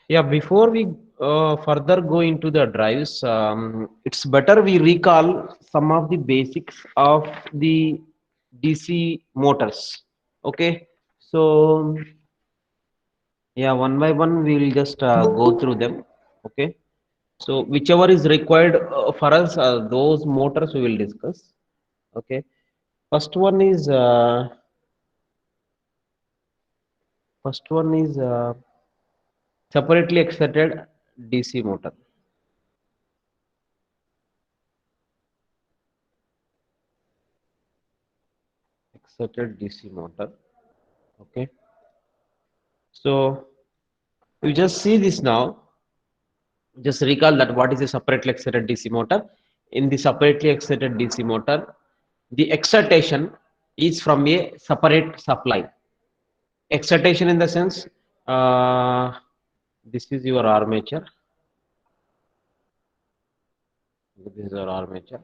Yeah, before we further go into the drives, it's better we recall some of the basics of the DC motors. Okay, so yeah, one by one we will just go through them. Okay, so whichever is required for us, those motors we will discuss. Okay, first one is separately excited DC motor. Excited DC motor. Okay, so you just see this now. Just recall that what is a separately excited DC motor. In the separately excited DC motor, the excitation is from a separate supply. Excitation in the sense, uh, this is your armature. This is your armature,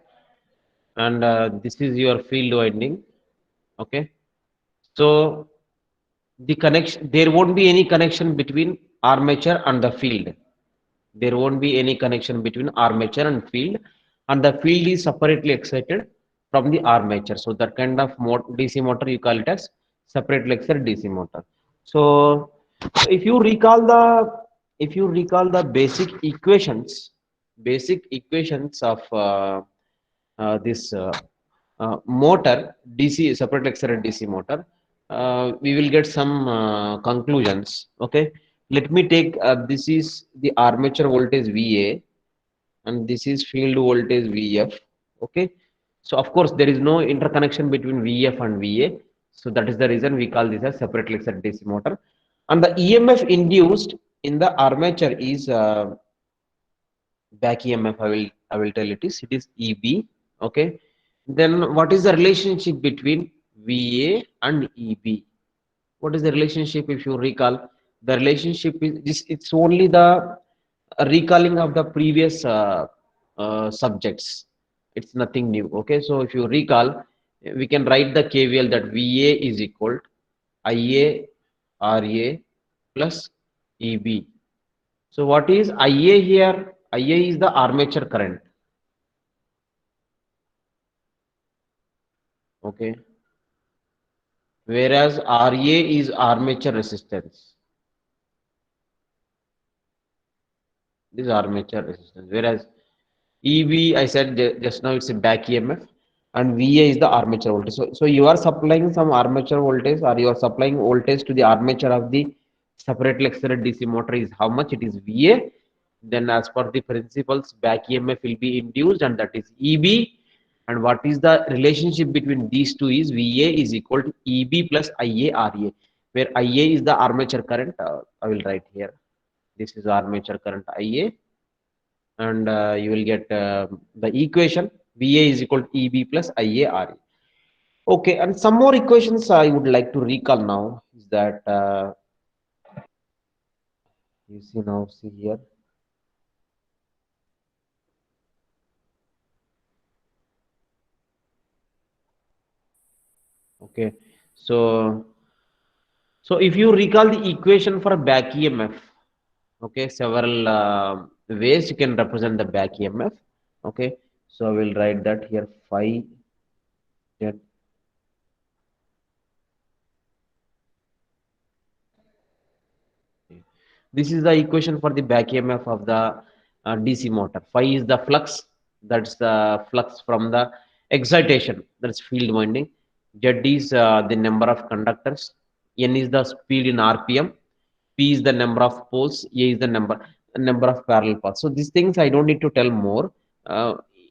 and this is your field winding. Okay, so the connection, there won't be any connection between armature and the field. There won't be any connection between armature and the field is separately excited from the armature. So that kind of DC motor you call it as separately excited DC motor. So if you recall the basic equations of this motor DC separately excited DC motor, we will get some conclusions. Okay, let me take this is the armature voltage VA and this is field voltage VF. Okay, so of course there is no interconnection between VF and VA, so that is the reason we call this as separately excited DC motor. And the EMF induced in the armature is back EMF. I will tell it is EB. Okay, then what is the relationship between VA and EB? What is the relationship? If you recall, the relationship is this, it's only the recalling of the previous subjects. It's nothing new. Okay, so if you recall, we can write the KVL that VA is equal to IA RA plus EB. So what is IA here? IA is the armature current. Okay, whereas RA is armature resistance. This is armature resistance. Whereas EB, I said just now, it's a back EMF, and VA is the armature voltage. So you are supplying some armature voltage, or you are supplying voltage to the armature of the separately excited DC motor is how much? It is VA. Then, as per the principles, back EMF will be induced, and that is EB. And what is the relationship between these two is VA is equal to EB plus IA RA, where IA is the armature current. I will write here. This is armature current IA, and you will get the equation VA is equal to EB plus IARE. Okay, and some more equations I would like to recall now is that you see now, see here. Okay, so if you recall the equation for back EMF, okay, several ways you can represent the back EMF. Okay, so I will write that here phi z. This is the equation for the back EMF of the DC motor. Phi is the flux, that's the flux from the excitation, that's field winding. Z is the number of conductors. N is the speed in RPM. P is the number of poles. A is the number of parallel paths. So these things I don't need to tell more.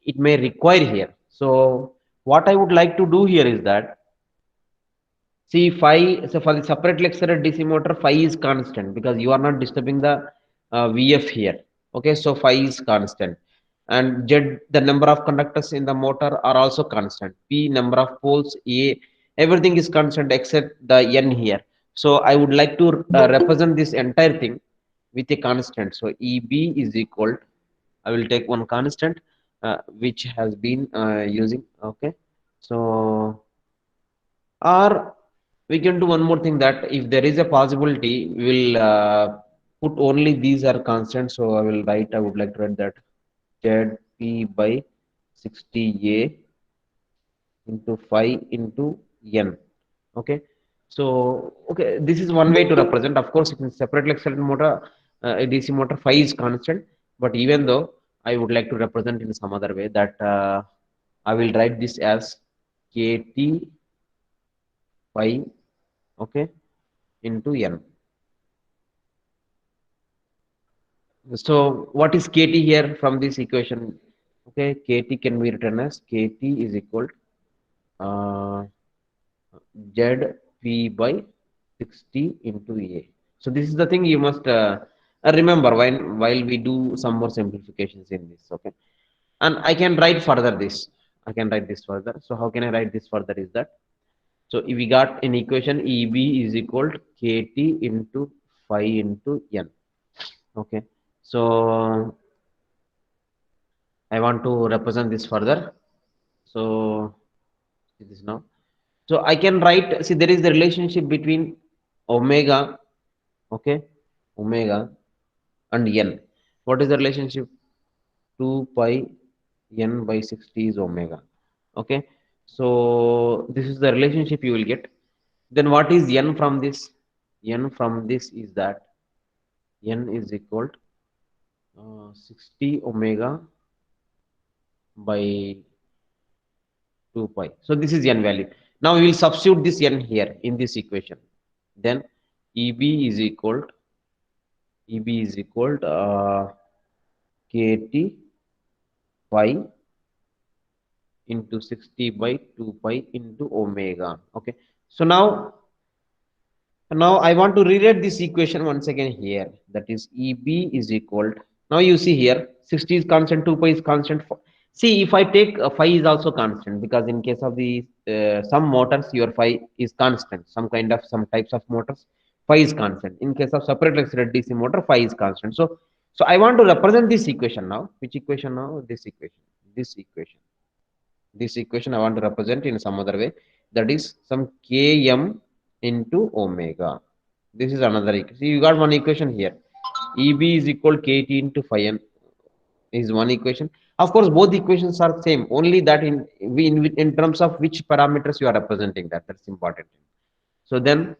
It may require here. So what I would like to do here is that, see, phi, so for the separately excited DC motor, phi is constant because you are not disturbing the VF here. Okay, so phi is constant. And Z, the number of conductors in the motor are also constant. P, number of poles, A, everything is constant except the N here. So I would like to represent this entire thing with a constant. So EB is equal, I will take one constant which has been using. Okay, so or we can do one more thing, that if there is a possibility, we will put only these are constant, so I would like to write that ZP by 60A into 5 into N. Okay. So, okay, this is one way to represent. Of course, in separately accelerated motor, a DC motor, phi is constant. But even though I would like to represent in some other way, that I will write this as KT phi, okay, into N. So, what is KT here from this equation? Okay, KT can be written as KT is equal uh, ZP by 60 into A. So this is the thing you must remember while we do some more simplifications in this. Okay, and I can write further this. I can write this further. So how can I write this further? Is that so if we got an equation EB is equal to KT into phi into N. Okay, so I want to represent this further. So see this now. So I can write. See, there is the relationship between omega, okay, omega and n. What is the relationship? 2 pi n by 60 is omega. Okay, so this is the relationship you will get. Then what is n from this? N from this is that n is equal to 60 omega by 2 pi. So this is n value. Now we will substitute this n here in this equation. Then EB is equal to KT pi into 60 by 2 pi into omega. Okay. So now I want to rewrite this equation once again here. That is EB is equal to, now you see here 60 is constant, 2 pi is constant. See, if I take phi is also constant, because in case of the some motors your phi is constant. Some types of motors phi is constant. In case of separate accelerated DC motor, phi is constant. So I want to represent this equation now. Which equation now? This equation. This equation. This equation I want to represent in some other way. That is some Km into omega. This is another equation. See, you got one equation here. EB is equal KT into phi n is one equation. Of course, both equations are same. Only that in terms of which parameters you are representing that. That's important. So then,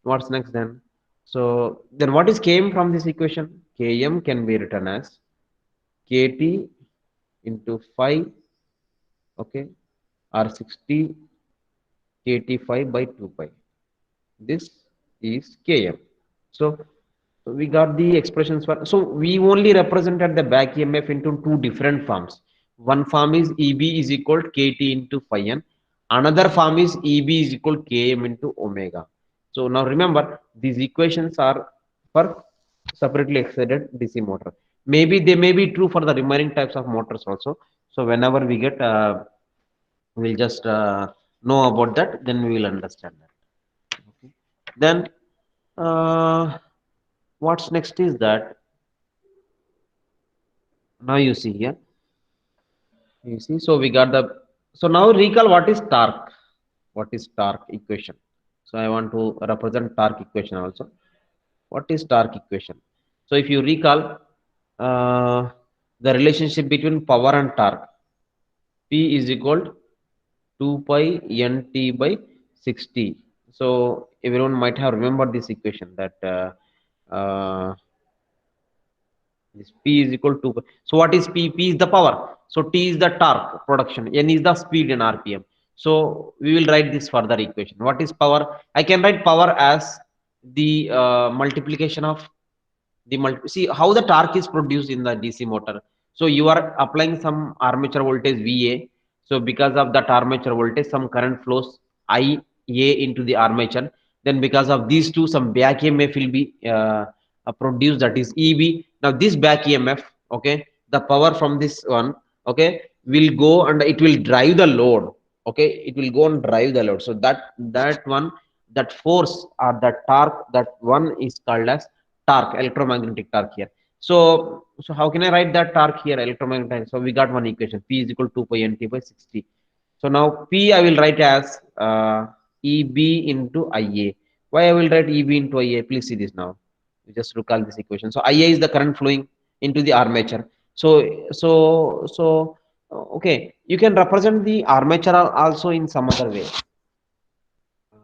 what's next then? So then, what is Km from this equation? Km can be written as KT into phi, okay, or 60 KT5 by 2 pi. This is Km. So we got the expressions for, so we only represented the back EMF into two different forms. One form is EB is equal to KT into phi n. Another form is EB is equal to Km into omega. So now remember, these equations are for separately excited DC motor. Maybe they may be true for the remaining types of motors also. So whenever we get, we'll just know about that, then we will understand that. Okay. Then what's next is that now you see here, you see, so we got the, so now recall what is torque, what is torque equation. So I want to represent torque equation also. What is torque equation? So if you recall the relationship between power and torque, P is equal to 2 pi nt by 60. So everyone might have remembered this equation that this P is equal to, so what is P? P is the power. So T is the torque production. N is the speed in RPM. So we will write this further equation. What is power? I can write power as the multiplication of the see how the torque is produced in the DC motor. So you are applying some armature voltage VA. So because of that armature voltage, some current flows IA into the armature. Then because of these two, some back EMF will be produced, that is EB. Now this back EMF, okay, the power from this one, okay, will go and it will drive the load. Okay, it will go and drive the load. So that one, that force or that torque, that one is called as torque, electromagnetic torque here. So how can I write that torque here, electromagnetic? So we got one equation, P is equal to 2 pi nt by 60. So now P I will write as EB into IA. Why I will write EB into IA? Please see this now. You just recall this equation. So IA is the current flowing into the armature. Okay, you can represent the armature also in some other way.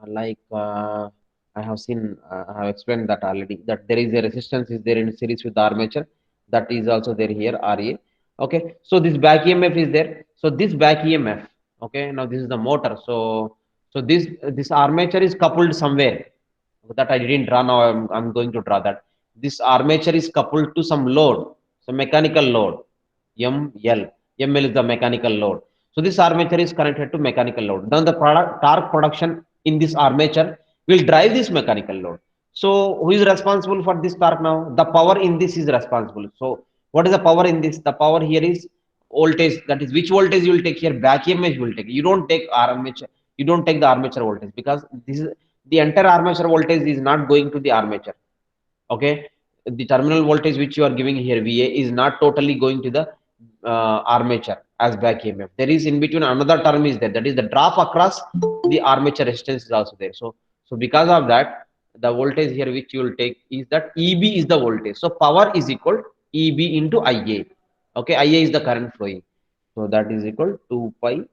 Like I have seen, I have explained that already. That there is a resistance is there in series with the armature. That is also there here, RA. Okay, so this back EMF is there. So this back EMF. Okay, now this is the motor. So this armature is coupled somewhere. That I didn't draw. Now I'm going to draw that. This armature is coupled to some load, so mechanical load. ML. ML is the mechanical load. So this armature is connected to mechanical load. Then the product torque production in this armature will drive this mechanical load. So who is responsible for this torque now? The power in this is responsible. So what is the power in this? The power here is voltage. That is which voltage you will take here? Back EMF you will take. You don't take armature. You don't take the armature voltage because this is the entire armature voltage is not going to the armature. Okay, the terminal voltage which you are giving here VA is not totally going to the armature as back EMF. There is in between another term is there, that is the drop across the armature resistance is also there. So because of that, the voltage here which you will take is that EB is the voltage. So power is equal EB into IA. Okay, IA is the current flowing. So that is equal to 2 pi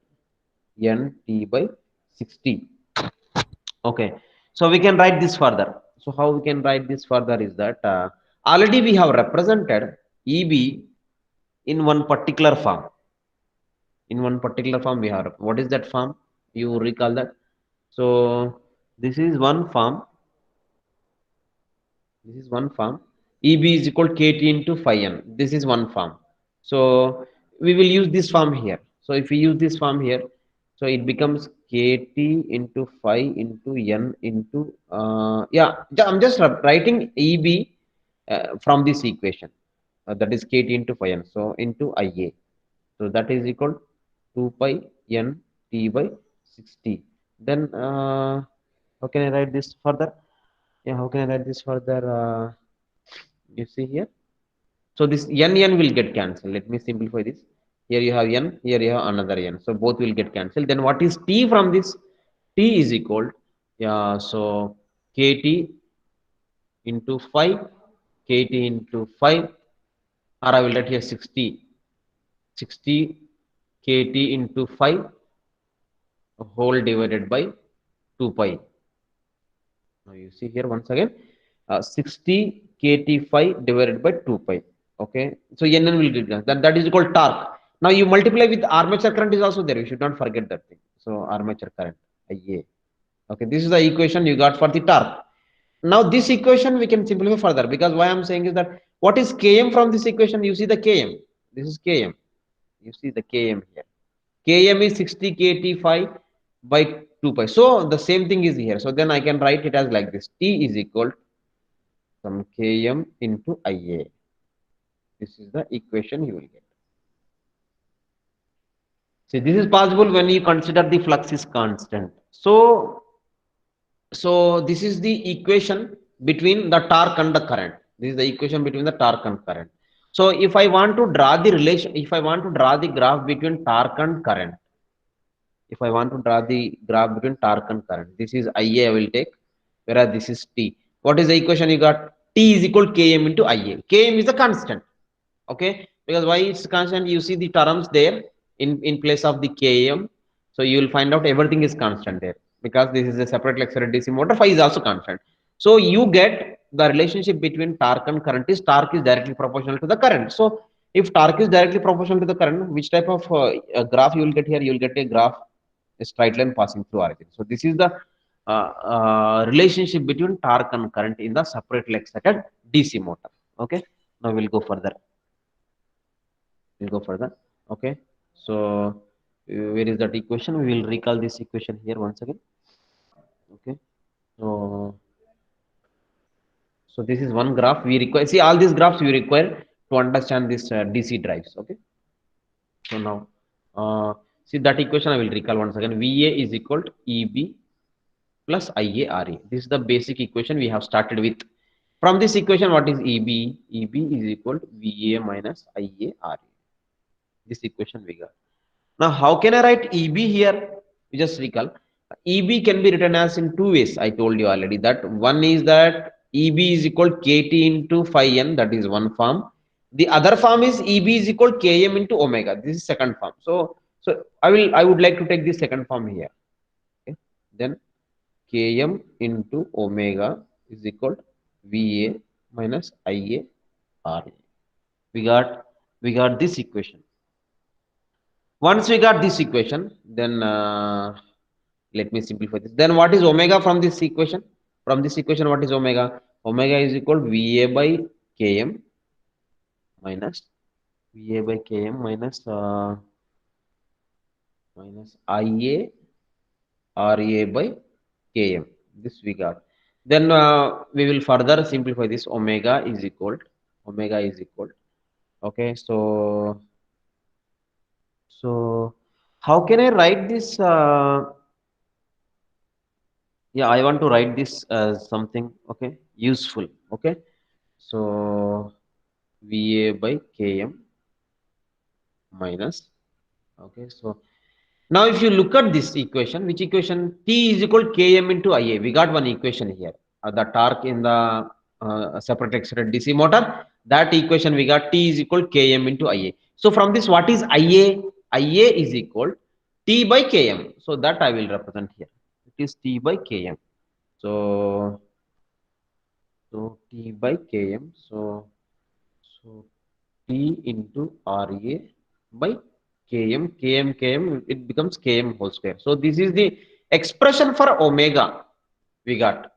NT by 60. Okay, so we can write this further. So how we can write this further is that already we have represented EB in one particular form. In one particular form we have, what is that form? You recall that? So this is one form. This is one form. EB is equal to KT into phi n. This is one form. So we will use this form here. So if we use this form here, so it becomes KT into phi into n into I'm just writing EB from this equation. That is KT into phi n. So into IA. So that is equal to 2 pi n t by 60. Then how can I write this further? Yeah, how can I write this further? You see here. So this n will get cancelled. Let me simplify this. Here you have n, here you have another n. So both will get cancelled. Then what is t from this? T is equal, yeah, so kt into 5, kt into 5, or I will write here 60, 60 kt into 5 whole divided by 2 pi. Now you see here once again, 60 kt5 divided by 2 pi. Okay, so n will get that is equal torque. Now you multiply with armature current is also there. You should not forget that thing. So armature current IA. Okay, this is the equation you got for the torque. Now this equation we can simplify further, because why I'm saying is that what is Km from this equation? You see the Km. This is Km. You see the Km here. Km is 60 kt5 by 2 pi. So the same thing is here. So then I can write it as like this. T is equal to some Km into IA. This is the equation you will get. See, this is possible when you consider the flux is constant. So this is the equation between the torque and the current. This is the equation between the torque and current. So if I want to draw the relation, if I want to draw the graph between torque and current, if I want to draw the graph between torque and current, this is IA I will take, whereas this is T. What is the equation you got? T is equal to Km into IA. Km is a constant. Okay, because why it's constant? You see the terms there in place of the Km. So you will find out everything is constant there, because this is a separate lecture DC motor. Phi is also constant. So you get the relationship between torque and current is torque is directly proportional to the current. So if torque is directly proportional to the current, which type of graph you will get here? You will get a graph, a straight line passing through origin. So this is the relationship between torque and current in the separately excited DC motor. Okay, now we'll go further. Okay, so where is that equation? We will recall this equation here once again. Okay, so this is one graph we require. See, all these graphs we require to understand this DC drives. Okay, so now see that equation I will recall once again. VA is equal to EB plus IARE. This is the basic equation we have started with. From this equation, what is EB? EB is equal to VA minus IARE. This equation we got. Now, how can I write EB here? You just recall. EB can be written as in two ways. I told you already that one is that EB is equal KT into phi n, that is one form. The other form is EB is equal Km into omega. This is second form. So I would like to take the second form here. Okay. Then Km into omega is equal to VA minus IA RA. We got this equation. Once we got this equation, then let me simplify this. Then what is omega from this equation? From this equation, what is omega? Omega is equal to VA by Km minus VA by Km minus IA RA by Km. This we got. Then we will further simplify this. Omega is equal. Okay, so how can I write this? Yeah, I want to write this as something, okay, useful. Okay, so VA by Km minus, okay, so now if you look at this equation, which equation? T is equal to Km into Ia. We got one equation here. The torque in the separate excited DC motor, that equation we got T is equal to Km into Ia. So from this, what is Ia? Ia is equal T by Km. So that I will represent here. It is T by Km. So T by Km. So T into RA by Km, it becomes Km whole square. So this is the expression for omega we got.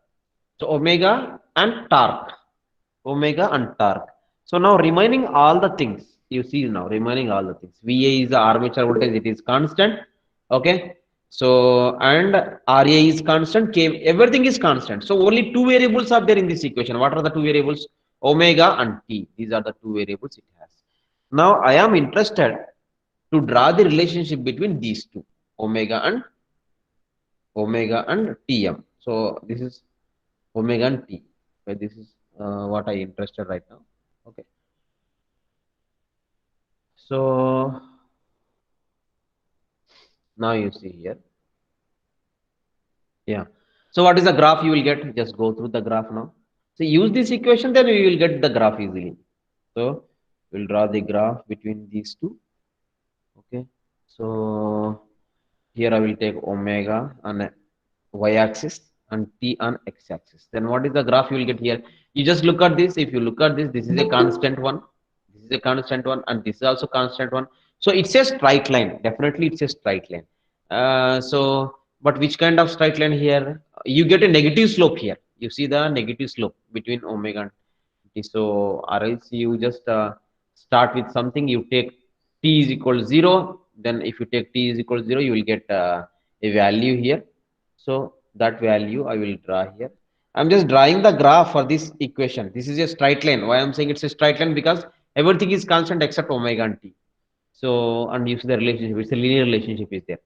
So omega and torque. So now remaining all the things, you see now remaining all the things. VA is the armature voltage, it is constant. Okay. So and RA is constant, everything is constant. So only two variables are there in this equation. What are the two variables? Omega and T. These are the two variables it has. Now I am interested to draw the relationship between these two, omega and Tm. So this is omega and T. Okay, this is what I interested right now. Okay. So now you see here. Yeah. So what is the graph you will get? Just go through the graph now. So use this equation, then we will get the graph easily. So we'll draw the graph between these two. Okay. So here I will take omega on y-axis and t on x-axis. Then what is the graph you will get here? You just look at this. If you look at this, this is a constant one. This is a constant one, and this is also constant one. So it's a straight line. Definitely, it's a straight line. But which kind of straight line here? You get a negative slope here. You see the negative slope between omega and t. So, or else you just start with something. You take t is equal to 0. Then, if you take t is equal to 0, you will get a value here. So that value I will draw here. I'm just drawing the graph for this equation. This is a straight line. Why I'm saying it's a straight line? Because everything is constant except omega and t. So, and you see the relationship, it's a linear relationship is there.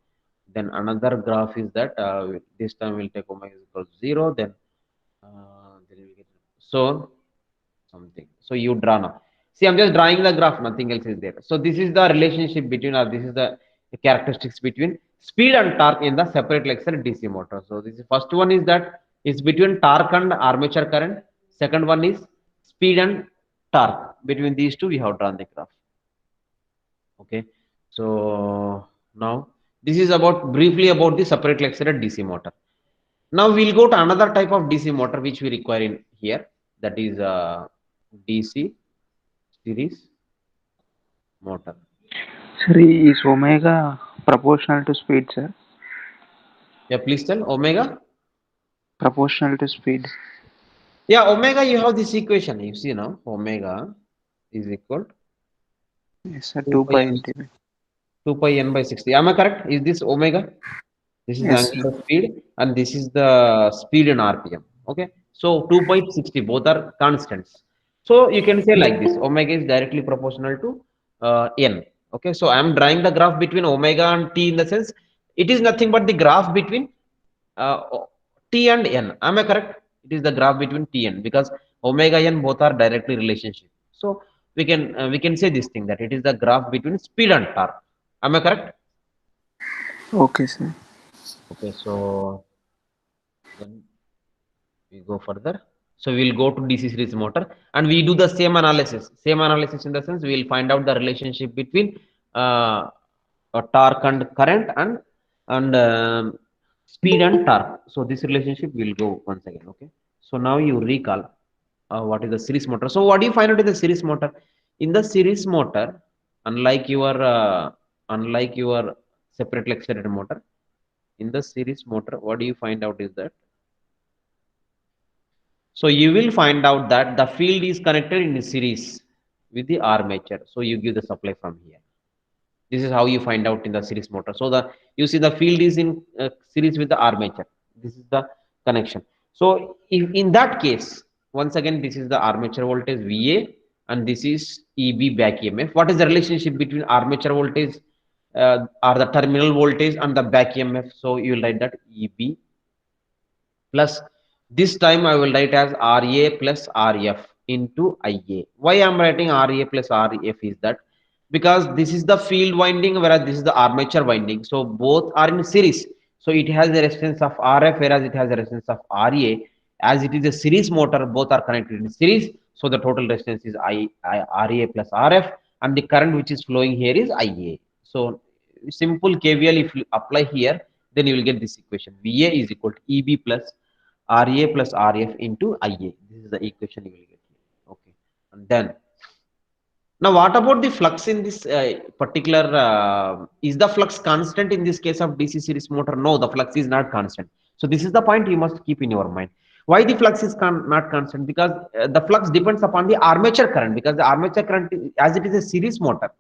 Then another graph is that this time we'll take omega is equal to 0. Then we'll get so something. So you draw now. See, I'm just drawing the graph, nothing else is there. So this is the relationship between, or this is the characteristics between speed and torque in the separate axle DC motor. So this is, first one is that it's between torque and armature current. Second one is speed and torque. Between these two, we have drawn the graph. Okay. So now this is about briefly about the separate axle DC motor. Now we'll go to another type of DC motor which we require in here. That is DC series motor. Sir, is omega proportional to speed, sir? Yeah, please tell omega. Proportional to speed. Yeah, omega, you have this equation. You see now, omega is equal to Yes, sir. 2 2 pi pi n, NTB. 2 pi n by 60. Am I correct? Is this omega? This is the Yes, sir. angular speed and this is the speed in RPM. Okay. So 2 pi 60, both are constants. So you can say like this, omega is directly proportional to n. Okay. So I am drawing the graph between omega and t, in the sense it is nothing but the graph between uh, t and n. Am I correct? It is the graph between t and, because omega n both are directly relationship. So we can say this thing, that it is the graph between speed and torque. Am I correct? Okay, sir. Okay, so then we go further. So we will go to DC series motor and we do the same analysis. Same analysis in the sense we will find out the relationship between torque and current and speed and torque. So this relationship will go once again. Okay. So now you recall what is the series motor. So what do you find out in the series motor? In the series motor, unlike your separately excited motor, in the series motor, what do you find out is that so you will find out that the field is connected in a series with the armature. So you give the supply from here. This is how you find out in the series motor. So the you see the field is in series with the armature. This is the connection. So if in that case, once again, this is the armature voltage VA and this is EB back EMF. What is the relationship between armature voltage or the terminal voltage and the back EMF? So you will write that EB plus this time I will write as RA plus RF into IA. Why I am writing RA plus RF is that because this is the field winding whereas this is the armature winding. So both are in series. So it has the resistance of RF whereas it has the resistance of RA. As it is a series motor, both are connected in series. So the total resistance is RA plus RF and the current which is flowing here is IA. So simple KVL if you apply here, then you will get this equation. VA is equal to EB plus RA plus RF into IA. This is the equation you will get here. Okay. And then now what about the flux in this particular is the flux constant in this case of DC series motor? No, the flux is not constant. So this is the point you must keep in your mind. Why the flux is not constant? Because the flux depends upon the armature current, because the armature current as it is a series motor,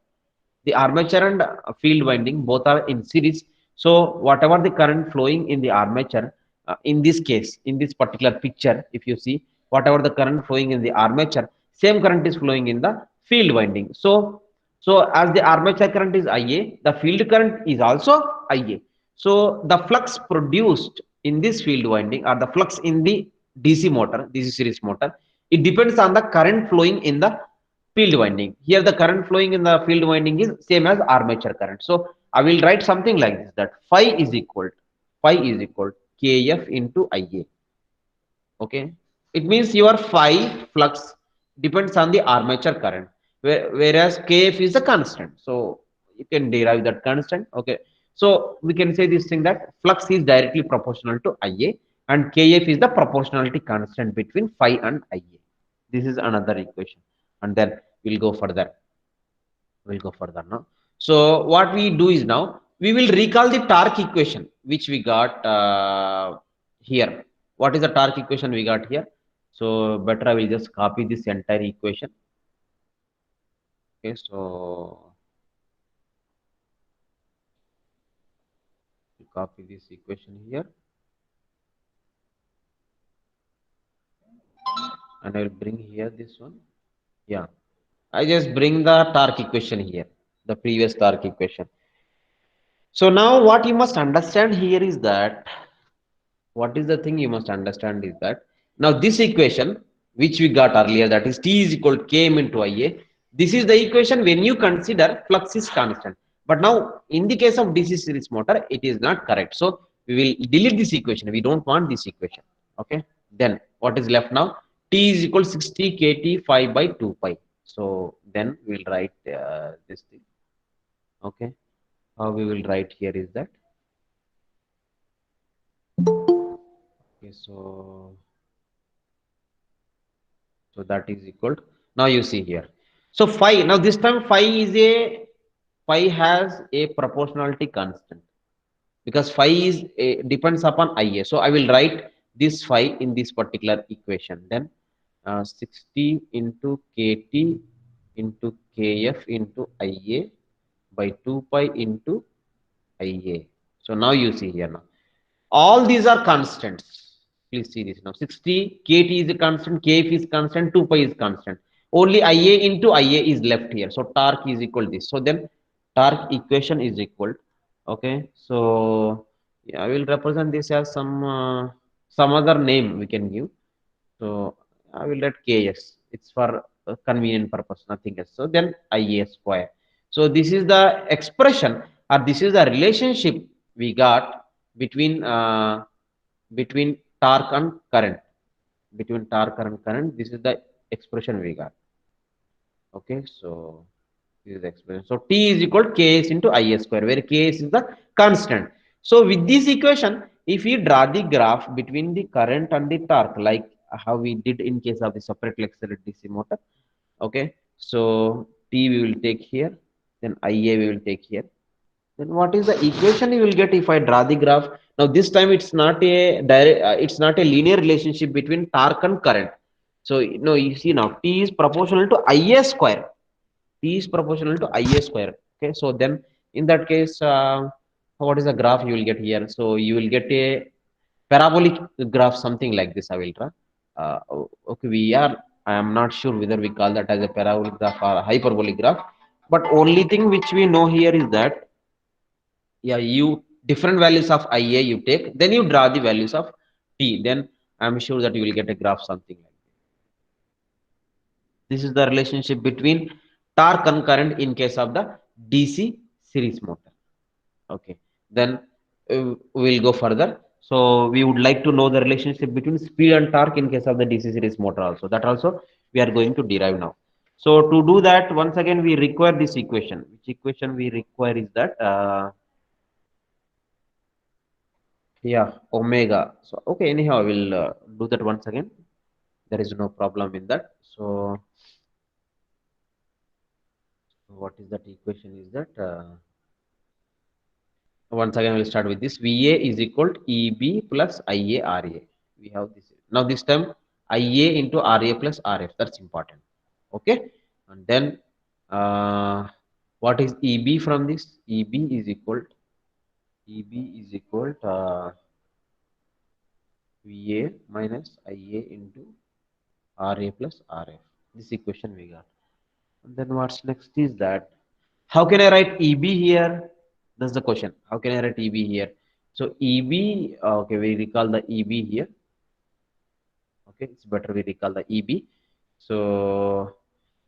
the armature and field winding both are in series. So whatever the current flowing in the armature, in this case, in this particular picture, if you see whatever the current flowing in the armature, same current is flowing in the field winding. So as the armature current is IA, the field current is also IA. So the flux produced in this field winding or the flux in the DC motor, DC series motor, it depends on the current flowing in the field winding. Here the current flowing in the field winding is same as armature current. So I will write something like this, that phi is equal kf into ia. Okay, it means your phi flux depends on the armature current, whereas kf is a constant, so you can derive that constant. Okay, so we can say this thing that flux is directly proportional to ia and kf is the proportionality constant between phi and ia. This is another equation. And then we'll go further now. So what we do is now we will recall the torque equation which we got here. What is the torque equation we got here? So better I will just copy this entire equation. Okay, so copy this equation here and I will bring here this one. Yeah, I just bring the torque equation here, the previous torque equation. So now what you must understand here is that what is the thing you must understand is that now this equation which we got earlier, that is T is equal to Km into Ia, this is the equation when you consider flux is constant. But now in the case of DC series motor it is not correct, so we will delete this equation. We don't want this equation. Okay, then what is left now? T is equal to 60 kt 5 by 2 pi. So then we will write this thing. Okay, how we will write here is that, okay, so that is equal to, now you see here, so phi, now this time phi has a proportionality constant because phi is depends upon ia. So I will write this phi in this particular equation. Then 60 into kt into kf into ia by 2 pi into ia. So now you see here, now all these are constants. Please see this now. 60 kt is a constant, kf is constant, 2 pi is constant. Only ia into ia is left here. So torque is equal to this. So then torque equation is equal. Okay. So yeah, I will represent this as some other name we can give. So I will let ks. It's for convenient purpose, nothing else. So then ia square. So this is the expression or this is the relationship we got between between torque and current. between torque and current. This is the expression we got. Okay, so this is the expression. So T is equal to Ks into Is square, where Ks is the constant. So with this equation, if we draw the graph between the current and the torque, like how we did in case of the separately accelerated DC motor, okay, so T we will take here, then Ia we will take here. Then what is the equation you will get if I draw the graph? Now this time it's not a direct, it's not a linear relationship between torque and current. So no, you see now T is proportional to Ia square. T is proportional to Ia square. Okay, so then in that case, what is the graph you will get here? So you will get a parabolic graph, something like this. I will draw. Uh, okay, I am not sure whether we call that as a parabolic graph or a hyperbolic graph. But only thing which we know here is that, yeah, you different values of Ia you take, then you draw the values of T, then I'm sure that you will get a graph something like this. Is the relationship between torque and current in case of the DC series motor. Okay, then we'll go further. So we would like to know the relationship between speed and torque in case of the DC series motor also, that also we are going to derive now. So to do that, once again we require this equation. Which equation we require is that, yeah, omega. So okay, anyhow I will do that once again. There is no problem in that. So what is that equation is that, once again we'll start with this. Va is equal to Eb plus Ia Ra. We have this now, this time Ia into Ra plus Rf, that's important. Okay, and then what is Eb from this? Eb is equal to Va minus Ia into Ra plus Rf. This equation we got. And then what's next is that, how can I write Eb here? That's the question. How can I write Eb here? So Eb, okay, we recall the Eb here. Okay, it's better we recall the Eb. So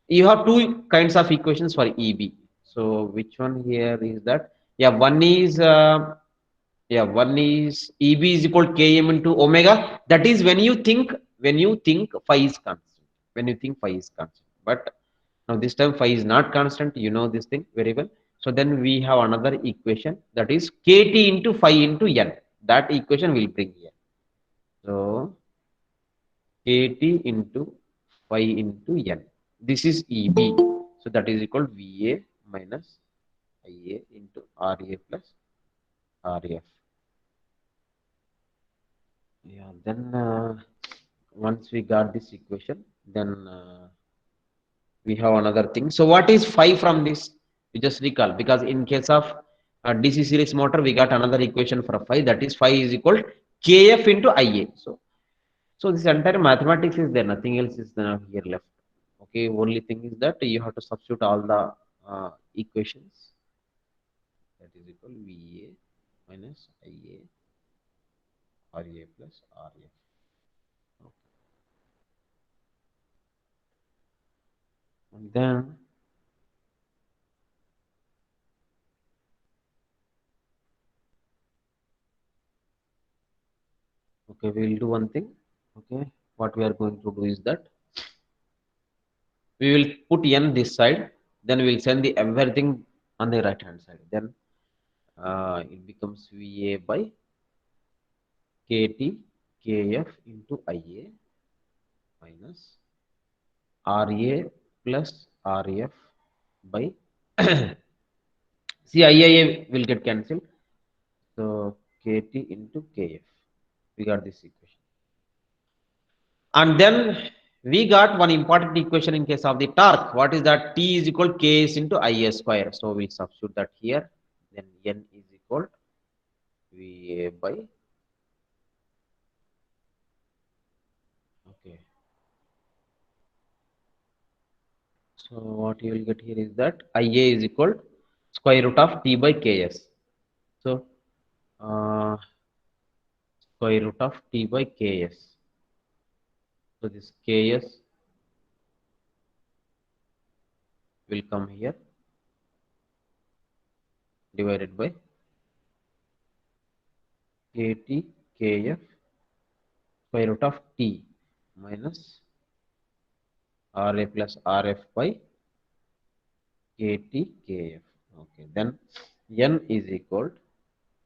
you have two kinds of equations for Eb. So which one here is that? Yeah, one is Eb is equal to Km into omega. That is when you think phi is constant. When you think phi is constant. But now this time phi is not constant. You know this thing very well. So then we have another equation, that is Kt into phi into n. That equation will bring here. So Kt into phi into n. This is Eb. So that is equal to Va minus Ia into Ra plus Rf. Yeah, then once we got this equation, then we have another thing. So what is phi from this? We just recall, because in case of DC series motor, we got another equation for phi, that is phi is equal to Kf into Ia. So this entire mathematics is there, nothing else is here left. Okay, only thing is that you have to substitute all the equations. That is equal to Va minus Ia Ra plus Rf. And then okay, we will do one thing. Okay, what we are going to do is that we will put n this side, then we will send the everything on the right hand side. Then it becomes Va by Kt Kf into Ia minus Ra plus Rf by see Ia will get cancelled. So Kt into Kf. We got this equation. And then we got one important equation in case of the torque. What is that? T is equal to Ks into Ia square. So we substitute that here. Then N is equal to Va by, okay. So what you will get here is that Ia is equal to square root of T by Ks. So square root of T by Ks. So this Ks will come here divided by Kt Kf square root of T. minus RA plus RF by KT KF. Okay, then N is equal,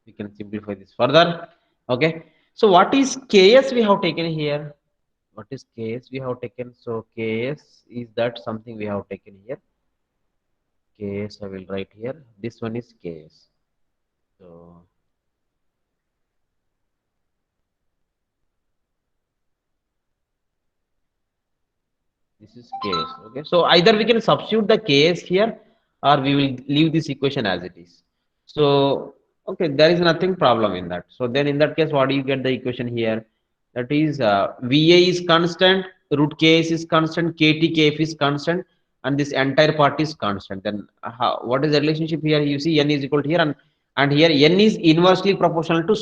we can simplify this further. Okay, so what is Ks we have taken here? What is Ks we have taken? So Ks is that something we have taken here. Ks I will write here. This one is Ks. So this is Ks. Okay, so either we can substitute the Ks here, or we will leave this equation as it is. So okay, there is nothing problem in that. So then in that case, what do you get the equation here? That is VA is constant, root Ks is constant, KT KF is constant, and this entire part is constant. Then what is the relationship here? You see N is equal to here, and here N is inversely proportional to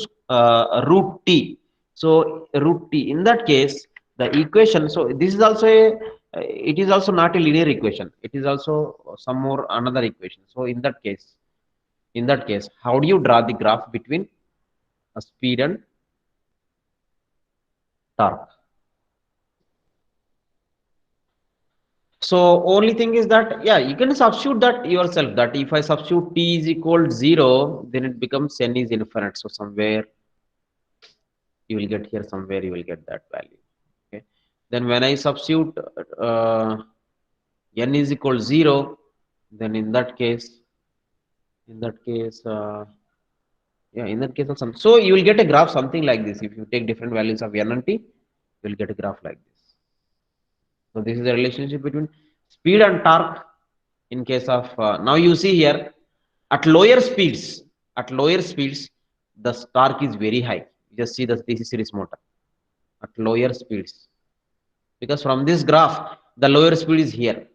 root T. So root T. In that case, the equation. So this is also a. It is also not a linear equation. It is also some more another equation. So in that case, how do you draw the graph between a speed and torque? So only thing is that, yeah, you can substitute that yourself, that if I substitute t is equal to 0, then it becomes n is infinite. So somewhere you will get here, somewhere you will get that value. Okay. Then when I substitute n is equal to 0, then in that case, yeah, in that case of some, so you will get a graph something like this. If you take different values of n and t, you will get a graph like this. So this is the relationship between speed and torque in case of now you see here at lower speeds, the torque is very high. You just see the DC series motor at lower speeds, because from this graph the lower speed is here.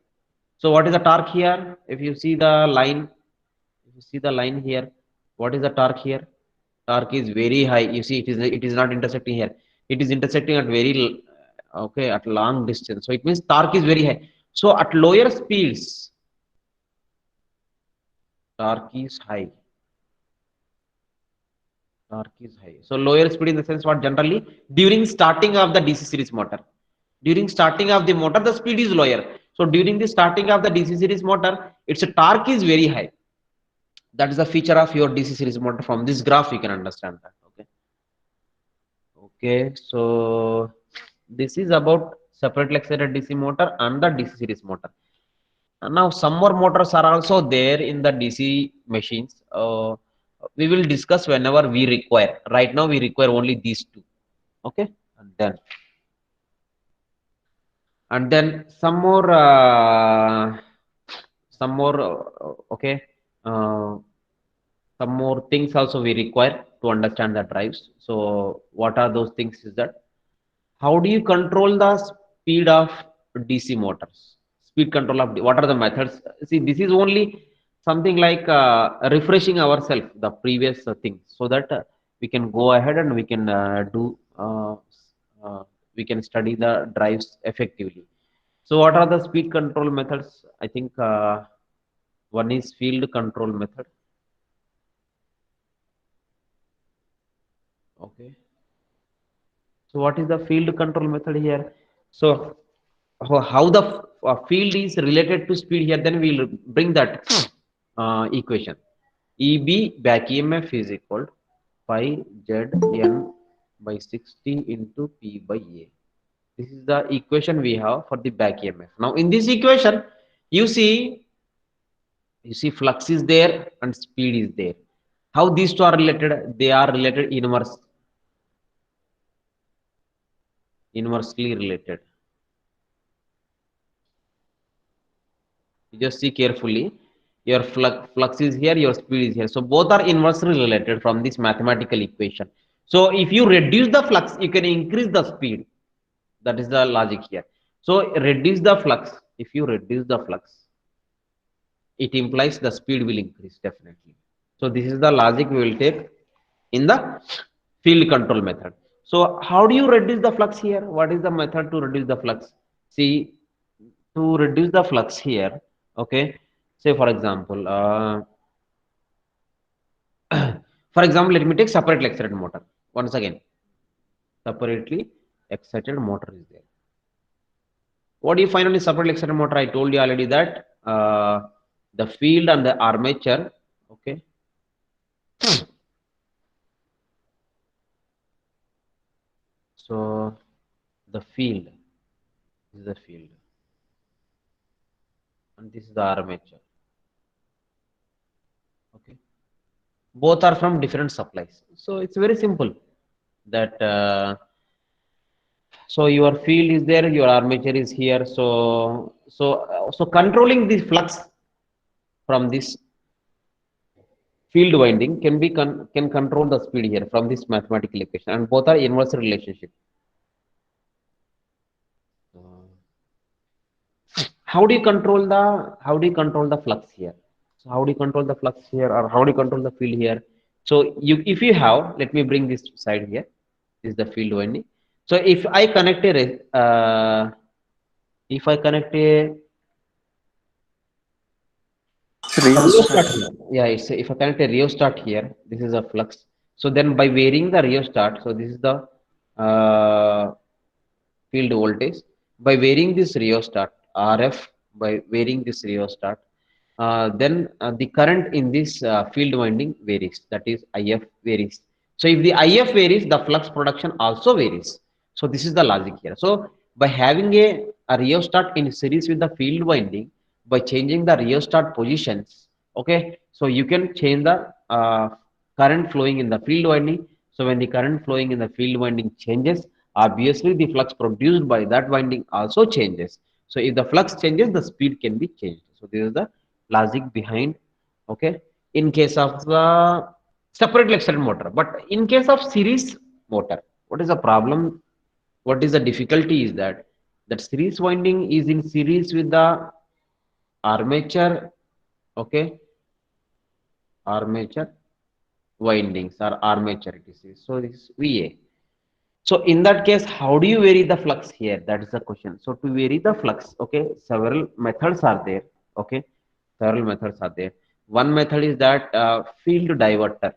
So what is the torque here? If you see the line, if you see the line here, what is the torque here? Torque is very high. You see it is not intersecting here. It is intersecting at very okay, at long distance. So it means torque is very high. So at lower speeds, torque is high. Torque is high. So lower speed in the sense what, generally during starting of the DC series motor. During starting of the motor, the speed is lower. So during the starting of the DC series motor, its torque is very high. That is the feature of your DC series motor. From this graph, you can understand that. Okay. Okay. So this is about separately excited DC motor and the DC series motor. And now some more motors are also there in the DC machines. We will discuss whenever we require. Right now, we require only these two. Okay, and then some more. Okay, uh, some more things also we require to understand the drives. So, what are those things? Is that how do you control the speed of DC motors? Speed control of what are the methods? See, this is only something like refreshing ourselves the previous thing, so that we can go ahead and we can do we can study the drives effectively. So, what are the speed control methods? I think one is field control method. Okay. So what is the field control method here? So how the field is related to speed here, then we'll bring that equation. EB back EMF is equal to pi ZN by 60 into P by A. This is the equation we have for the back EMF. Now in this equation, you see flux is there and speed is there. How these two are related? They are related inversely related. You just see carefully. Your flux is here, your speed is here. So both are inversely related from this mathematical equation. So if you reduce the flux, you can increase the speed. That is the logic here. So reduce the flux. If you reduce the flux, it implies the speed will increase definitely. So this is the logic we will take in the field control method. So how do you reduce the flux here? What is the method to reduce the flux? See, to reduce the flux here, okay, say for example, for example, let me take separately excited motor. Once again, separately excited motor is there. What do you find on the separate excited motor? I told you already that the field and the armature. Okay. So the field is the field, and this is the armature. Okay, both are from different supplies. So it's very simple that so your field is there, your armature is here. So controlling the flux from this field winding can control the speed here from this mathematical equation, and both are inverse relationship. Uh, how do you control the flux here? So how do you control the flux here, or how do you control the field here? So you, if you have, let me bring this side here. This is the field winding. So if I connect a rheostat Rheostat. here, yeah, if I connect a rheostat here, this is a flux. So then by varying the rheostat, so this is the uh, field voltage. By varying this rheostat RF, by varying this rheostat, then the current in this field winding varies. That is IF varies. So if the IF varies, the flux production also varies. So this is the logic here. So by having a rheostat in series with the field winding, by changing the rheostat positions, okay, so you can change the current flowing in the field winding. So when the current flowing in the field winding changes, obviously the flux produced by that winding also changes. So if the flux changes, the speed can be changed. So this is the logic behind. Okay, in case of the separately excited motor. But in case of series motor, what is the problem? What is the difficulty is that series winding is in series with the armature. Okay, armature windings or armature it is. So this is VA. So in that case, how do you vary the flux here? That is the question. So to vary the flux, okay, several methods are there. Okay, several methods are there. One method is that field diverter.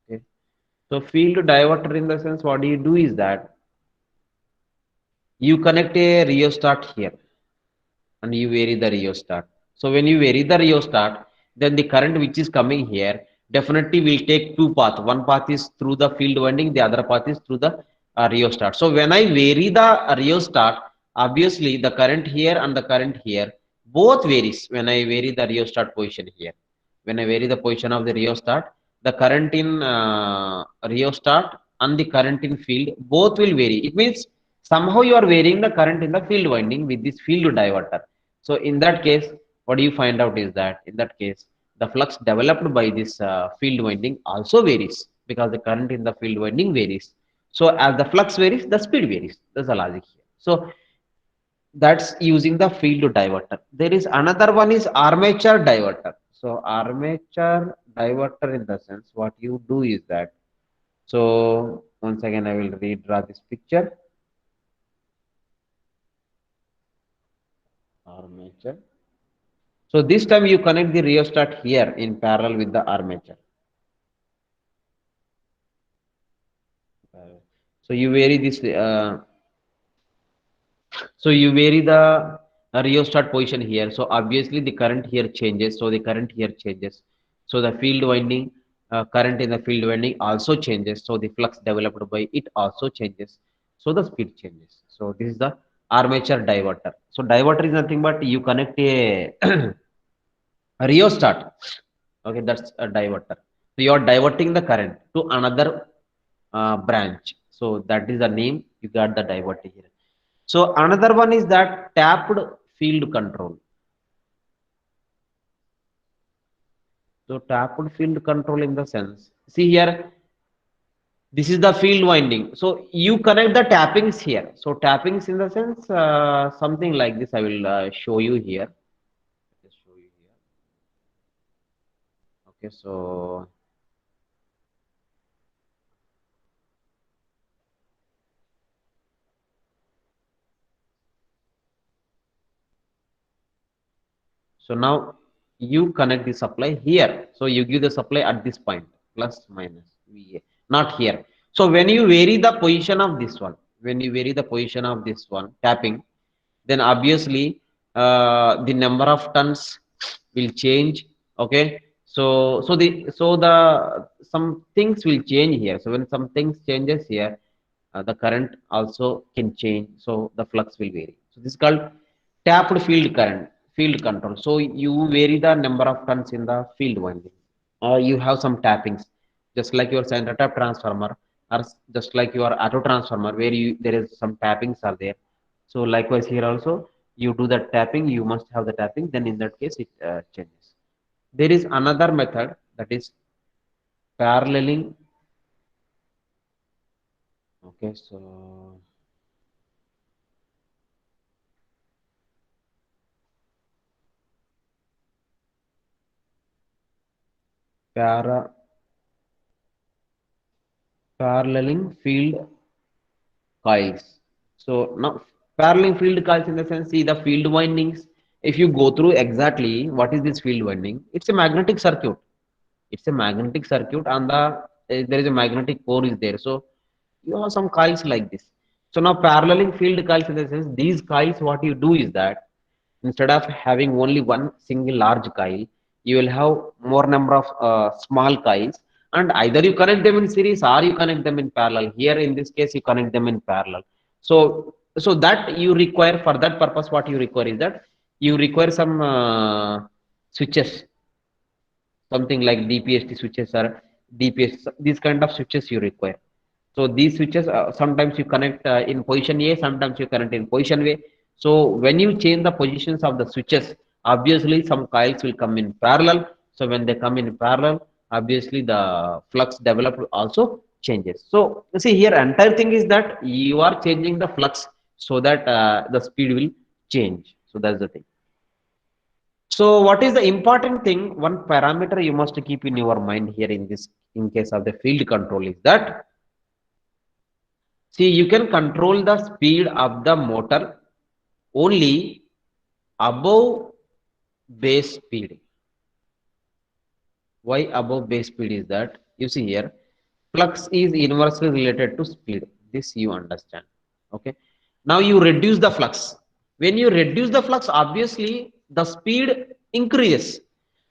Okay, so field diverter in the sense, what do you do is that you connect a rheostat here and you vary the rheostat. So when you vary the rheostat, then the current which is coming here definitely will take two paths. One path is through the field winding, the other path is through the rheostat. So when I vary the rheostat, obviously the current here and the current here both varies when I vary the rheostat position here. When I vary the position of the rheostat, the current in rheostat and the current in field both will vary. It means somehow you are varying the current in the field winding with this field diverter. So in that case, what do you find out is that in that case, the flux developed by this field winding also varies because the current in the field winding varies. So as the flux varies, the speed varies. That's the logic here. So that's using the field diverter. There is another one is armature diverter. So armature diverter in the sense, what you do is that. So once again, I will redraw this picture. Armature. So this time you connect the rheostat here in parallel with the armature. So you vary this. So you vary the rheostat position here. So obviously the current here changes. So the current here changes. So the field winding current in the field winding also changes. So the flux developed by it also changes. So the speed changes. So this is the armature diverter. So diverter is nothing but you connect a rheostat. Okay, that's a diverter. So you are diverting the current to another branch. So that is the name you got the diverter here. So another one is that tapped field control. So tapped field control in the sense, see here, this is the field winding. So you connect the tappings here. So tappings in the sense something like this. I will show you here. Just show you here. Okay, so now you connect the supply here. So you give the supply at this point, plus minus VA, not here. So when you vary the position of this one, when you vary the position of this one, tapping, then obviously the number of tons will change. Okay, so the some things will change here. So when some things changes here, the current also can change, so the flux will vary. So this is called tapped field current, field control. So you vary the number of tons in the field winding, or you have some tappings, just like your center tap transformer, or just like your auto transformer, where you there is some tappings are there. So likewise here also, you do the tapping, you must have the tapping, then in that case it changes. There is another method, that is paralleling. Okay, so para paralleling field coils. So now paralleling field coils, in the sense, see the field windings. If you go through exactly what is this field winding, it's a magnetic circuit. It's a magnetic circuit, and there is a magnetic core is there. So you have some coils like this. So now paralleling field coils, in the sense, these coils, what you do is that instead of having only one single large coil, you will have more number of small coils, and either you connect them in series or you connect them in parallel. Here in this case, you connect them in parallel. So that you require, for that purpose, what you require is that you require some switches, something like DPST switches or DPS, these kind of switches you require. So these switches, sometimes you connect in position A, sometimes you connect in position B. So when you change the positions of the switches, obviously some coils will come in parallel. So when they come in parallel, obviously the flux developed also changes. So you see here, entire thing is that you are changing the flux so that the speed will change. So that's the thing. So what is the important thing? One parameter you must keep in your mind here in this, in case of the field control, is that, see, you can control the speed of the motor only above base speed. Why above base speed is that? You see here, flux is inversely related to speed. This you understand. Okay. Now you reduce the flux. When you reduce the flux, obviously the speed increases.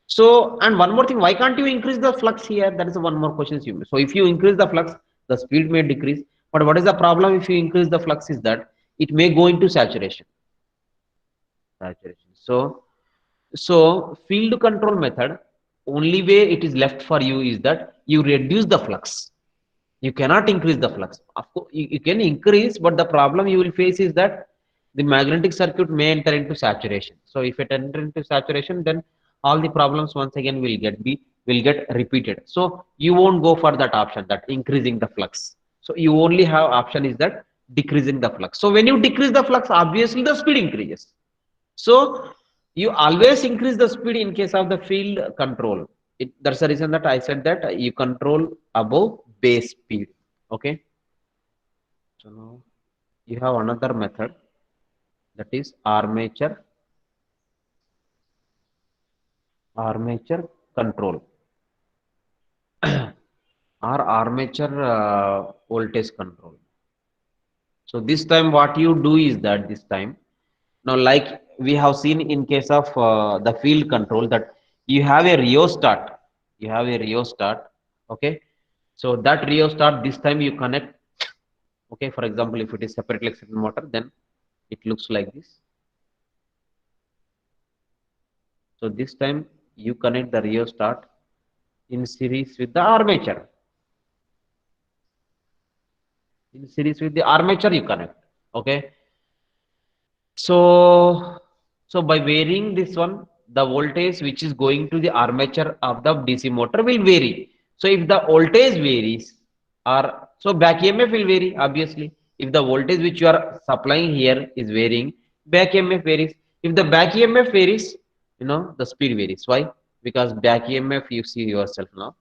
So, and one more thing, why can't you increase the flux here? That is one more question you. So if you increase the flux, the speed may decrease. But what is the problem if you increase the flux is that it may go into saturation. Saturation. So field control method, only way it is left for you is that you reduce the flux. You cannot increase the flux. Of course, you can increase, but the problem you will face is that the magnetic circuit may enter into saturation. So if it enter into saturation, then all the problems once again will get repeated. So you won't go for that option, that increasing the flux. So you only have option is that decreasing the flux. So when you decrease the flux, obviously the speed increases. So you always increase the speed in case of the field control. That's the reason that I said that you control above base speed. Okay. So now you have another method, that is armature control or armature voltage control. So this time what you do is that this time, now like we have seen in case of the field control, that you have a rheostat, you have a rheostat. Okay, so that rheostat, this time you connect. Okay, for example, if it is separately excited motor, then it looks like this. So this time you connect the rheostat in series with the armature. In series with the armature you connect. Okay, so by varying this one, the voltage which is going to the armature of the DC motor will vary. So if the voltage varies, or so back EMF will vary, obviously. If the voltage which you are supplying here is varying, back EMF varies. If the back EMF varies, the speed varies. Why? Because back EMF, you see yourself now.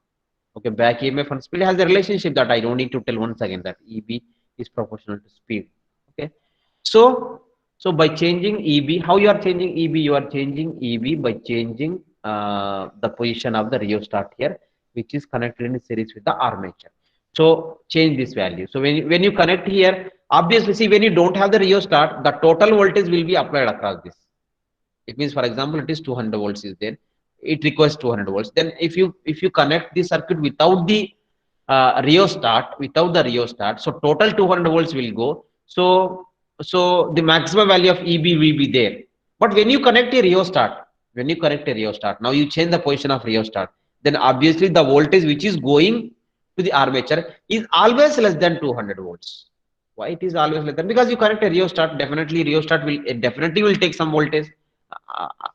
Okay, back EMF and speed has a relationship that I don't need to tell once again, that EB is proportional to speed. Okay, so by changing EB, how you are changing EB? You are changing EB by changing the position of the rheostat here, which is connected in series with the armature. So change this value. So when you connect here, Obviously, see, when you don't have the rheostat, the total voltage will be applied across this. It means, for example, it is 200 volts is there. It requires 200 volts. Then if you connect the circuit without the rheostat, so total 200 volts will go. So the maximum value of EB will be there. But when you connect a rheostat, now you change the position of rheostat, then obviously the voltage which is going to the armature is always less than 200 volts. Why it is always less than? Because you connect a rheostat, definitely rheostat will it definitely will take some voltage.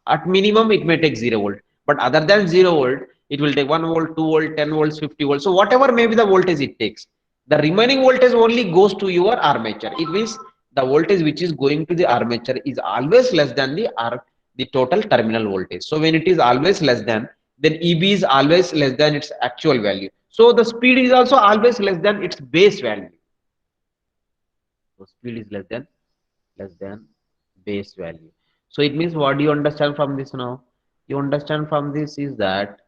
At minimum, it may take 0 volt, but other than 0 volt, it will take 1 volt, 2 volt, 10 volts, 50 volts. So whatever may be the voltage it takes, the remaining voltage only goes to your armature. It means the voltage which is going to the armature is always less than the total terminal voltage. So when it is always less than, then EB is always less than its actual value. So the speed is also always less than its base value. So speed is less than base value. So it means, what do you understand from this now? You understand from this is that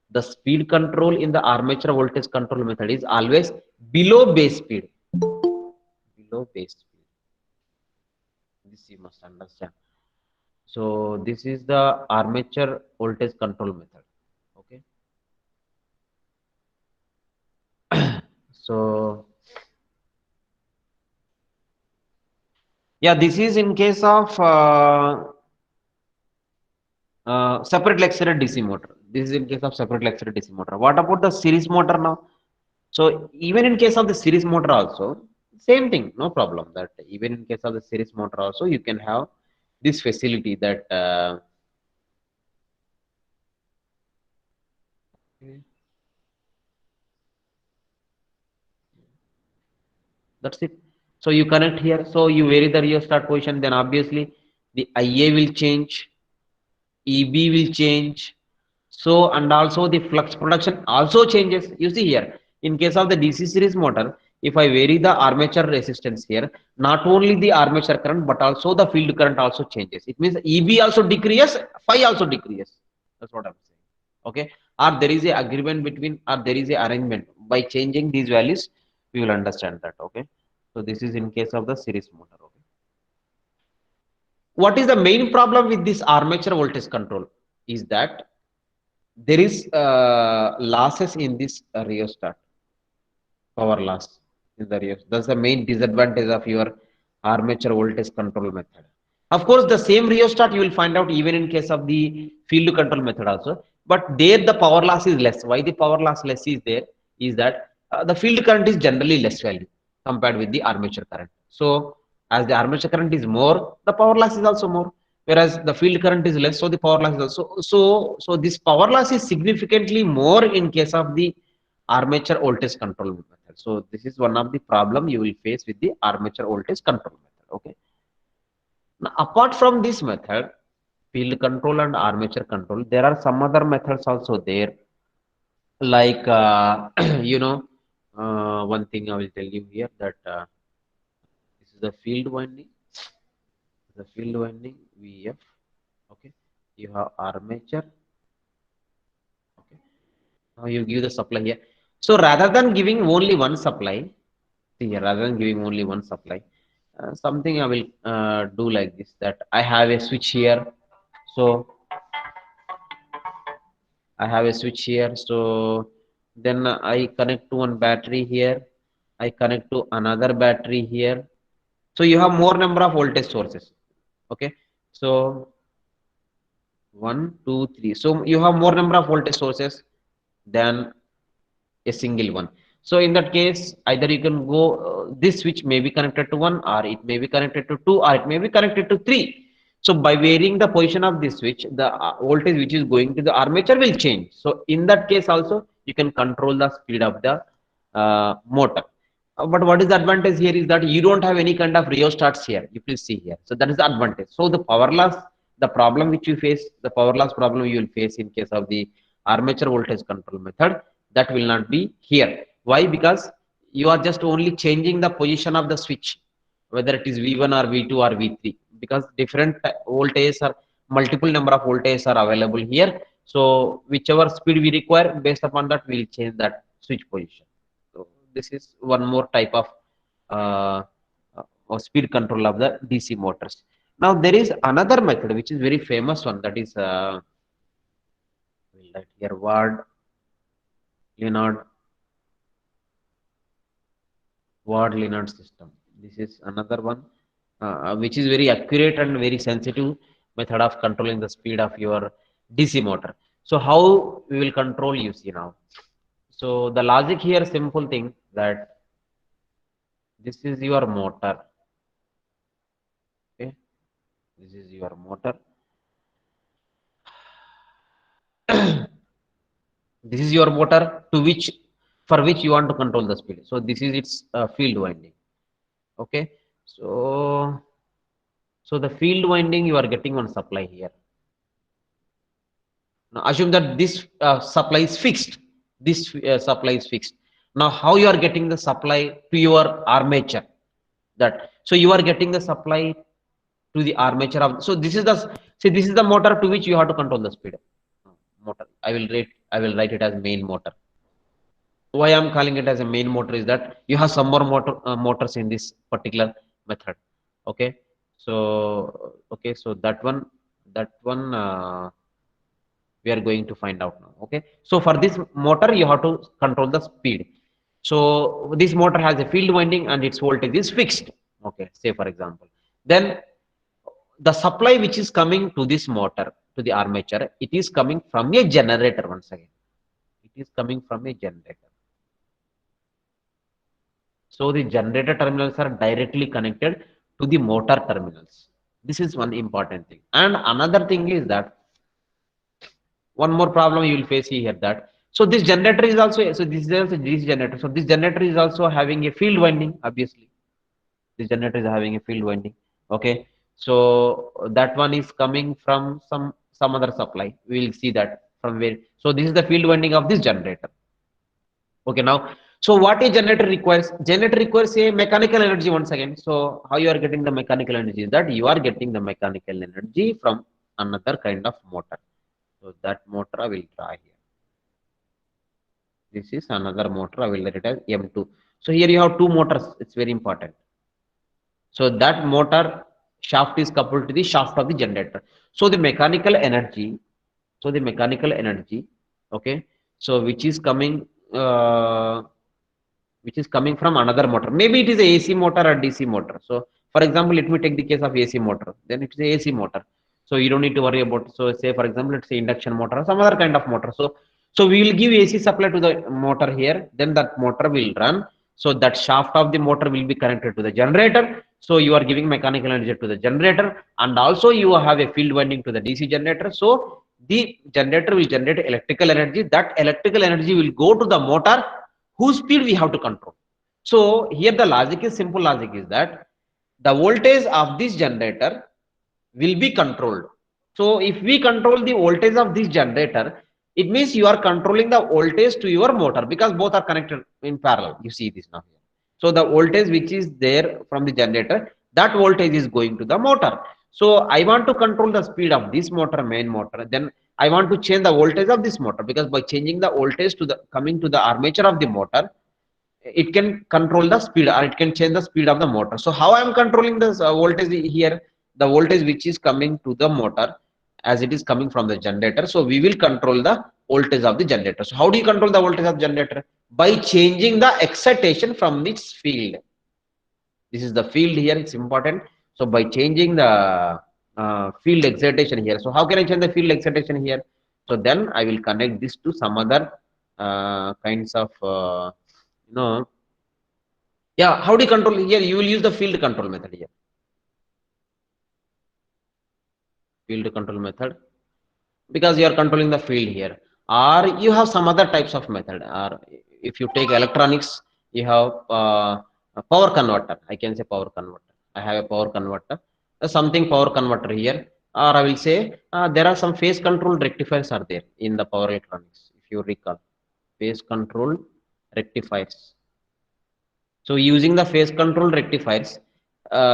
the speed control in the armature voltage control method is always below base speed. Below base speed. This you must understand. So this is the armature voltage control method. Okay. So yeah, this is in case of separate lecture DC motor. This is in case of separate lecture DC motor. What about the series motor now? So even in case of the series motor also, same thing, no problem. That even in case of the series motor also, you can have this facility that that's it. So you connect here. So you vary the rheostat position. Then obviously the IA will change, EB will change. So and also the flux production also changes. You see here, in case of the DC series motor, if I vary the armature resistance here, not only the armature current but also the field current also changes. It means EB also decreases, phi also decreases. That's what I'm saying. Okay, or there is a agreement between, or there is a arrangement by changing these values. We will understand that. Okay, so this is in case of the series motor. Okay, what is the main problem with this armature voltage control is that there is losses in this rheostat, power loss in the rheostat. That's the main disadvantage of your armature voltage control method. Of course, the same rheostat you will find out even in case of the field control method also, but there the power loss is less. Why the power loss less is there is that the field current is generally less value compared with the armature current. So as the armature current is more, the power loss is also more, whereas the field current is less, so the power loss is also so this power loss is significantly more in case of the armature voltage control method. So this is one of the problem you will face with the armature voltage control method. Okay, now apart from this method, field control and armature control, there are some other methods also there, like one thing I will tell you here, that this is the field winding, VF. Okay, you have armature. Okay, now you give the supply here. So rather than giving only one supply, see here, rather than giving only one supply, something I will do like this, that I have a switch here. So I have a switch here. So then I connect to one battery here, I connect to another battery here. So you have more number of voltage sources. Okay, so one, two, three. So you have more number of voltage sources than a single one. So in that case, either you can go, this switch may be connected to one, or it may be connected to two, or it may be connected to three. So by varying the position of this switch, the voltage which is going to the armature will change. So in that case also, you can control the speed of the motor. But what is the advantage here is that you don't have any kind of rheostats here. You please see here. So that is the advantage. So the power loss, the problem which you face, the power loss problem you will face in case of the armature voltage control method, that will not be here. Why? Because you are just only changing the position of the switch, whether it is V1 or V2 or V3, because different voltages are, multiple number of voltages are available here. So whichever speed we require, based upon that we will change that switch position. So this is one more type of uh, speed control of the DC motors. Now there is another method which is very famous one, that is we'll write here Leonard Ward-Leonard system. This is another one which is very accurate and very sensitive method of controlling the speed of your DC motor. So how we will control, you see now. So the logic here, simple thing, that this is your motor. Okay, this is your motor. This is your motor to which, for which you want to control the speed. So this is its field winding. Okay, so the field winding you are getting one supply here. Now assume that this supply is fixed. This supply is fixed. Now how you are getting the supply to your armature? That, so you are getting the supply to the armature of. So this is the, see, this is the motor to which you have to control the speed. Motor. I will write it as main motor. Why I'm calling it as a main motor is that you have some more motors in this particular method. Okay, so that one we are going to find out now. Okay, so for this motor you have to control the speed. So this motor has a field winding and its voltage is fixed. Okay, say for example, then the supply which is coming to this motor, to the armature, it is coming from a generator. Once again, it is coming from a generator. So the generator terminals are directly connected to the motor terminals. This is one important thing. And another thing is that one more problem you will face here, that so this generator is also, so this is also this generator. So this generator is also having a field winding. Obviously, this generator is having a field winding. Okay, so that one is coming from some other supply. We will see that from where. So this is the field winding of this generator. Okay, now, so what a generator requires? Generator requires a mechanical energy once again. So how you are getting the mechanical energy is that you are getting the mechanical energy from another kind of motor. So that motor I will draw here. This is another motor. I will let it as M2. So here you have two motors. It's very important. So that motor shaft is coupled to the shaft of the generator. So the mechanical energy, okay, so which is coming from another motor. Maybe it is a AC motor or DC motor. So for example, let me take the case of AC motor. Then it is a AC motor. So you don't need to worry about. So say for example, let's say induction motor or some other kind of motor. So we will give AC supply to the motor here. Then that motor will run. So that shaft of the motor will be connected to the generator. So you are giving mechanical energy to the generator, and also you have a field winding to the DC generator. So the generator will generate electrical energy. That electrical energy will go to the motor, whose speed we have to control. So here the logic is, simple logic is that the voltage of this generator will be controlled. So if we control the voltage of this generator, it means you are controlling the voltage to your motor, because both are connected in parallel. You see this now here. So the voltage which is there from the generator, that voltage is going to the motor. So I want to control the speed of this motor, main motor. Then I want to change the voltage of this motor, because by changing the voltage to the coming to the armature of the motor, it can control the speed, or it can change the speed of the motor. So how I am controlling this voltage here? The voltage which is coming to the motor, as it is coming from the generator. So we will control the voltage of the generator. So how do you control the voltage of the generator? By changing the excitation from its field. This is the field here. It's important. So by changing the field excitation here. So how can I change the field excitation here? So then I will connect this to some other kinds of yeah, how do you control here? You will use the field control method here. Field control method, because you are controlling the field here. Or you have some other types of method. Or if you take electronics, you have a power converter. I can say power converter. I have a power converter. Something power converter here. Or I will say there are some phase control rectifiers are there in the power electronics. If you recall, phase control rectifiers. So using the phase control rectifiers,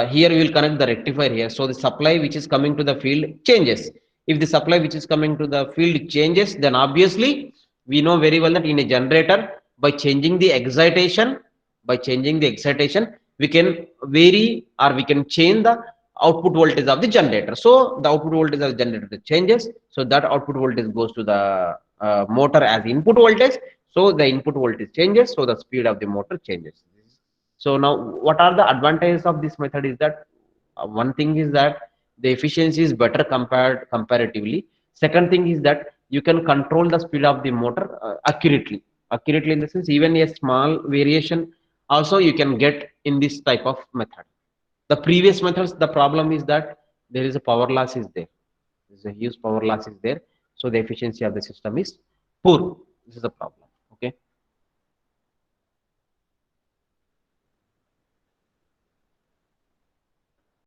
here we will connect the rectifier here. So the supply which is coming to the field changes. If the supply which is coming to the field changes, then obviously we know very well that in a generator, by changing the excitation, we can vary or we can change the output voltage of the generator. So the output voltage of the generator changes, so that output voltage goes to the motor as input voltage, so the input voltage changes, so the speed of the motor changes. So now what are the advantages of this method is that one thing is that the efficiency is better compared comparatively. Second thing is that you can control the speed of the motor accurately in the sense even a small variation also you can get in this type of method. The previous methods, the problem is that there is a power loss is there. There's a huge power loss is there, so the efficiency of the system is poor. This is the problem.